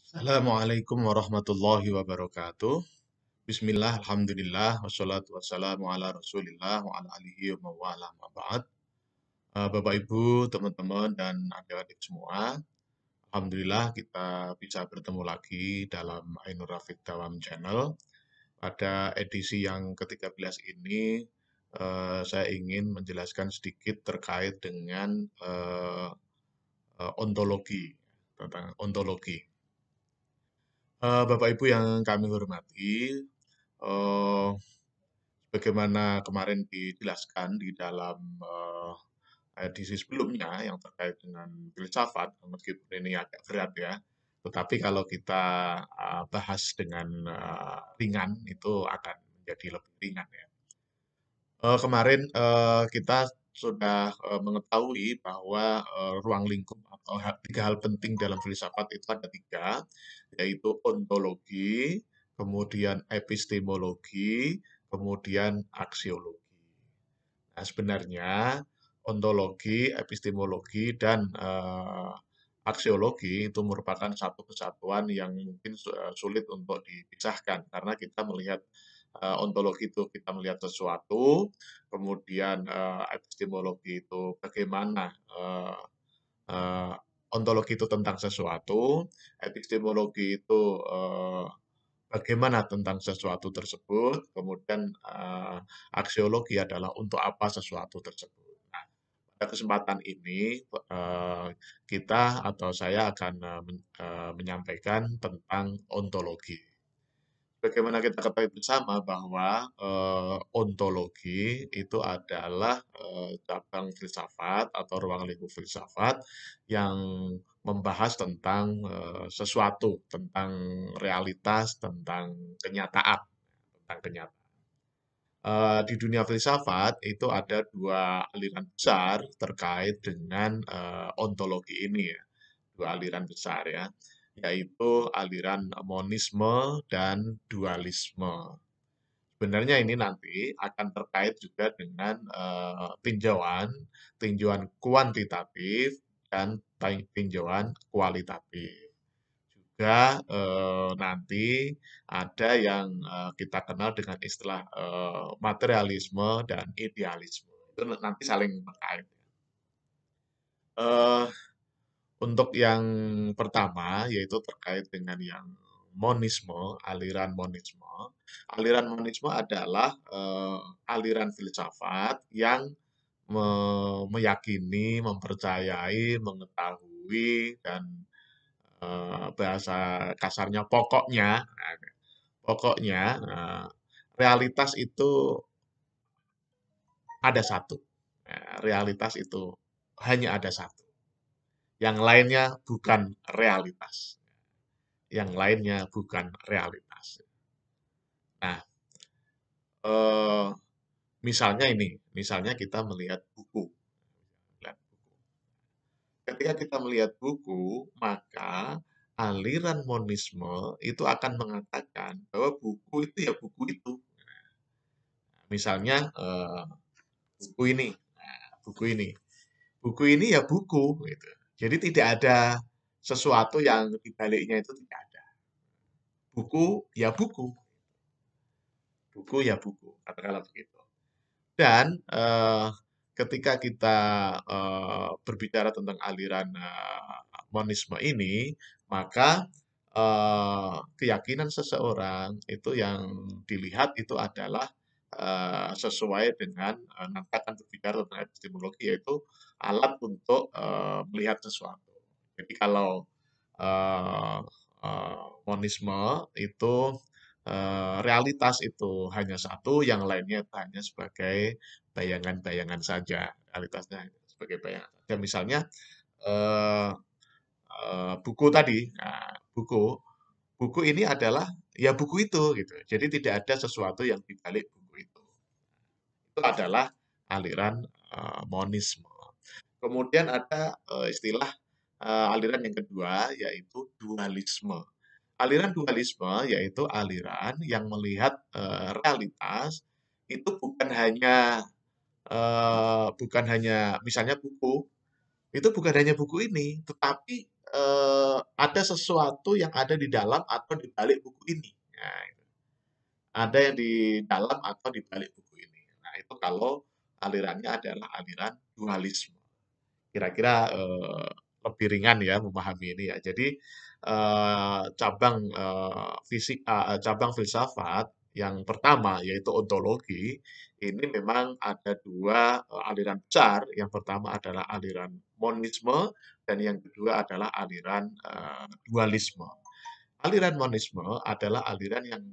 Assalamualaikum warahmatullahi wabarakatuh. Bismillah, alhamdulillah, wassalatu wassalamu ala rasulillah wa ala alihi wa mawala ma ba'd. Bapak Ibu, teman-teman, dan adik-adik semua, alhamdulillah kita bisa bertemu lagi dalam Ainur Rafiq Dawam Channel. Pada edisi yang ke-13 ini, saya ingin menjelaskan sedikit terkait dengan ontologi, tentang ontologi. Bapak Ibu yang kami hormati, eh, bagaimana kemarin dijelaskan di dalam edisi sebelumnya yang terkait dengan filsafat, meskipun ini agak berat ya, tetapi kalau kita bahas dengan ringan itu akan menjadi lebih ringan ya. Kemarin kita sudah mengetahui bahwa ruang lingkup atau tiga hal penting dalam filsafat itu ada tiga, yaitu ontologi, kemudian epistemologi, kemudian aksiologi. Nah, sebenarnya ontologi, epistemologi, dan aksiologi itu merupakan satu kesatuan yang mungkin sulit untuk dipisahkan karena kita melihat ontologi itu kita melihat sesuatu, kemudian epistemologi itu bagaimana eh, ontologi itu tentang sesuatu, epistemologi itu bagaimana tentang sesuatu tersebut, kemudian aksiologi adalah untuk apa sesuatu tersebut. Nah, pada kesempatan ini kita atau saya akan menyampaikan tentang ontologi. Bagaimana kita ketahui bersama bahwa ontologi itu adalah cabang filsafat atau ruang lingkup filsafat yang membahas tentang sesuatu, tentang realitas, tentang kenyataan, tentang kenyataan. Di dunia filsafat itu ada dua aliran besar terkait dengan ontologi ini ya, dua aliran besar ya, yaitu aliran monisme dan dualisme. Sebenarnya ini nanti akan terkait juga dengan tinjauan, tinjauan kuantitatif dan tinjauan kualitatif. Juga nanti ada yang kita kenal dengan istilah materialisme dan idealisme. Itu nanti saling terkait. Eh, untuk yang pertama, yaitu terkait dengan yang monisme, aliran monisme. Aliran monisme adalah aliran filsafat yang meyakini, mempercayai, mengetahui, dan bahasa kasarnya pokoknya realitas itu ada satu. Realitas itu hanya ada satu. Yang lainnya bukan realitas. Yang lainnya bukan realitas. Nah, eh, misalnya ini, misalnya kita melihat buku. Ketika kita melihat buku, maka aliran monisme itu akan mengatakan bahwa buku itu ya buku itu. Misalnya buku ini, buku ini, buku ini ya buku, gitu. Jadi tidak ada sesuatu yang dibaliknya itu tidak ada. Buku ya buku, buku ya buku, katakanlah begitu. Dan ketika kita berbicara tentang aliran monisme ini, maka keyakinan seseorang itu yang dilihat itu adalah sesuai dengan nanti akan berbicara tentang epistemologi yaitu alat untuk melihat sesuatu. Jadi kalau eh, monisme itu realitas itu hanya satu, yang lainnya hanya sebagai bayangan-bayangan saja. Realitasnya hanya sebagai bayangan saja. Misalnya eh, buku tadi, nah, buku ini adalah ya buku itu gitu. Jadi tidak ada sesuatu yang dibalik buku itu. Itu adalah aliran monisme. Kemudian ada istilah aliran yang kedua yaitu dualisme. Aliran dualisme yaitu aliran yang melihat realitas itu bukan hanya misalnya buku, itu bukan hanya buku ini, tetapi ada sesuatu yang ada di dalam atau di balik buku ini. Nah, itu. Ada yang di dalam atau di balik buku ini. Nah, itu kalau alirannya adalah aliran dualisme. Kira-kira lebih ringan ya memahami ini ya. Jadi cabang filsafat yang pertama yaitu ontologi ini memang ada dua aliran besar. Yang pertama adalah aliran monisme dan yang kedua adalah aliran dualisme. Aliran monisme adalah aliran yang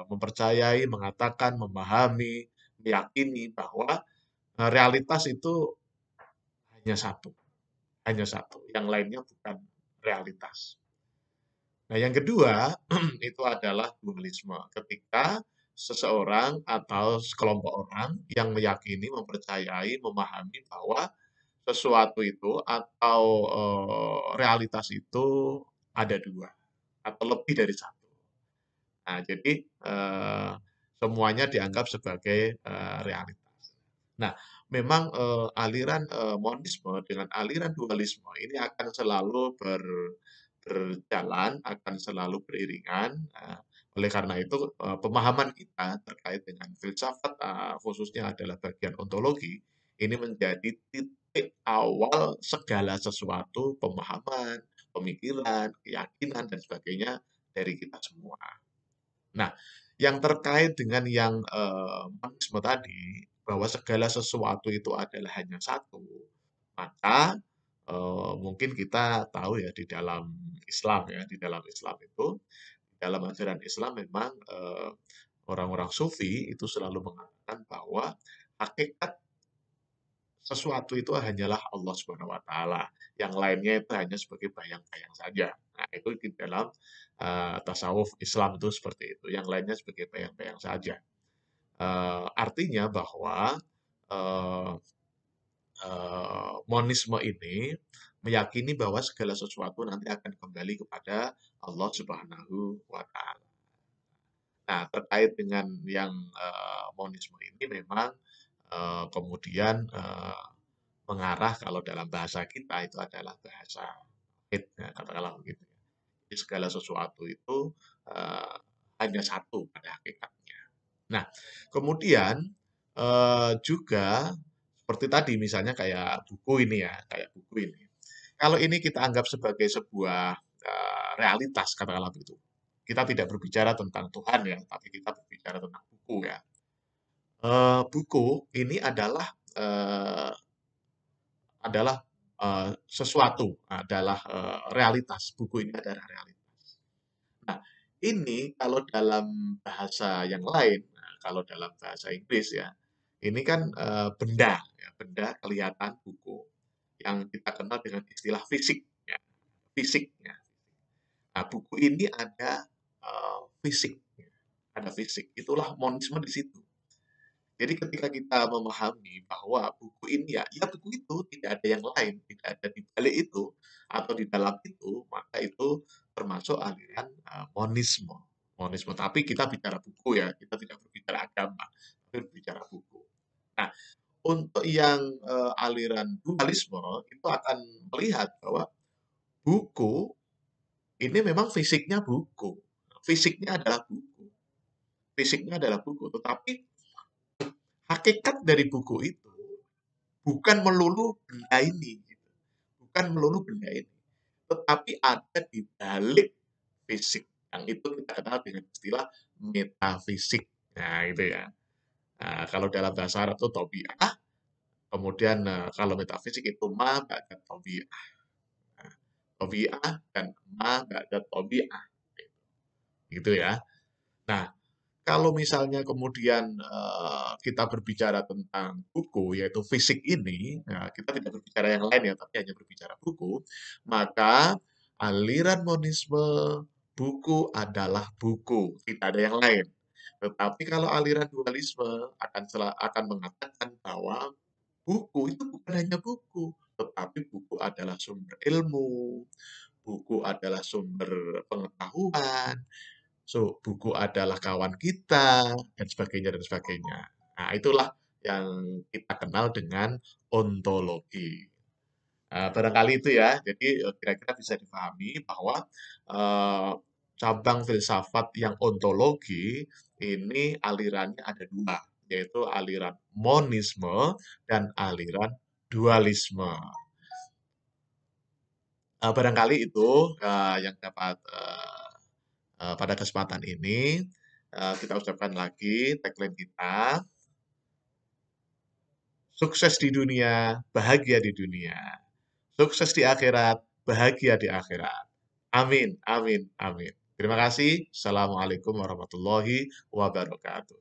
mempercayai, mengatakan, memahami, meyakini bahwa realitas itu hanya satu, hanya satu. Yang lainnya bukan realitas. Nah, yang kedua itu adalah dualisme. Ketika seseorang atau sekelompok orang yang meyakini, mempercayai, memahami bahwa sesuatu itu atau realitas itu ada dua atau lebih dari satu. Nah, jadi semuanya dianggap sebagai realitas. Nah, memang aliran monisme dengan aliran dualisme ini akan selalu berjalan, akan selalu beriringan. Oleh karena itu, pemahaman kita terkait dengan filsafat, khususnya adalah bagian ontologi, ini menjadi titik awal segala sesuatu, pemahaman, pemikiran, keyakinan, dan sebagainya dari kita semua. Nah, yang terkait dengan yang monisme tadi, bahwa segala sesuatu itu adalah hanya satu, maka mungkin kita tahu ya di dalam Islam ya, di dalam Islam itu, di dalam ajaran Islam memang orang-orang sufi itu selalu mengatakan bahwa hakikat sesuatu itu hanyalah Allah Subhanahu wa taala. Yang lainnya itu hanya sebagai bayang-bayang saja. Nah, itu di dalam tasawuf Islam itu seperti itu. Yang lainnya sebagai bayang-bayang saja. Artinya bahwa eh, monisme ini meyakini bahwa segala sesuatu nanti akan kembali kepada Allah Subhanahu wa taala. Nah, terkait dengan yang monisme ini memang kemudian mengarah kalau dalam bahasa kita itu adalah bahasa tauhid, ya, katakanlah begitu. Jadi segala sesuatu itu eh, hanya satu pada hakikatnya. Nah, kemudian juga seperti tadi misalnya kayak buku ini ya, kayak buku ini. Kalau ini kita anggap sebagai sebuah realitas katakanlah begitu. Kita tidak berbicara tentang Tuhan ya, tapi kita berbicara tentang buku ya. Buku ini adalah sesuatu, adalah realitas. Buku ini adalah realitas. Nah, ini kalau dalam bahasa yang lain, nah, kalau dalam bahasa Inggris ya, ini kan benda, ya, benda kelihatan buku yang kita kenal dengan istilah fisik, ya, fisiknya. Nah, buku ini ada fisik, ya, ada fisik. Itulah monisme di situ. Jadi ketika kita memahami bahwa buku ini ya buku itu tidak ada yang lain, tidak ada di balik itu atau di dalam itu, maka itu termasuk aliran monisme. Monisme, tapi kita bicara buku ya, kita tidak berbicara agama, tapi berbicara buku. Nah, untuk yang aliran dualisme itu akan melihat bahwa buku ini memang fisiknya buku. Fisiknya adalah buku. Fisiknya adalah buku, tetapi hakikat dari buku itu bukan melulu benda ini, gitu. Bukan melulu benda ini, tetapi ada di balik fisik. Yang itu kita kenal dengan istilah metafisik. Nah, itu ya. Nah, kalau dalam bahasa Arab itu tobi'ah, kemudian kalau metafisik itu ma ba'da tobi'ah. Nah, tobi'ah dan ma ba'da tobi'ah. Gitu ya. Nah, kalau misalnya kemudian kita berbicara tentang buku, yaitu fisik ini, nah, kita tidak berbicara yang lain ya, tapi hanya berbicara buku, maka aliran monisme buku adalah buku, tidak ada yang lain. Tetapi kalau aliran dualisme akan mengatakan bahwa buku itu bukan hanya buku, tetapi buku adalah sumber ilmu, buku adalah sumber pengetahuan, buku adalah kawan kita, dan sebagainya dan sebagainya. Nah, itulah yang kita kenal dengan ontologi. Barangkali itu ya. Jadi, kira-kira bisa dipahami bahwa, eee, cabang filsafat yang ontologi ini alirannya ada 2, yaitu aliran monisme dan aliran dualisme. Barangkali itu, yang dapat, pada kesempatan ini, kita ucapkan lagi tagline kita, "Sukses di dunia, bahagia di dunia. Sukses di akhirat, bahagia di akhirat." Amin, amin, amin. Terima kasih. Assalamualaikum warahmatullahi wabarakatuh.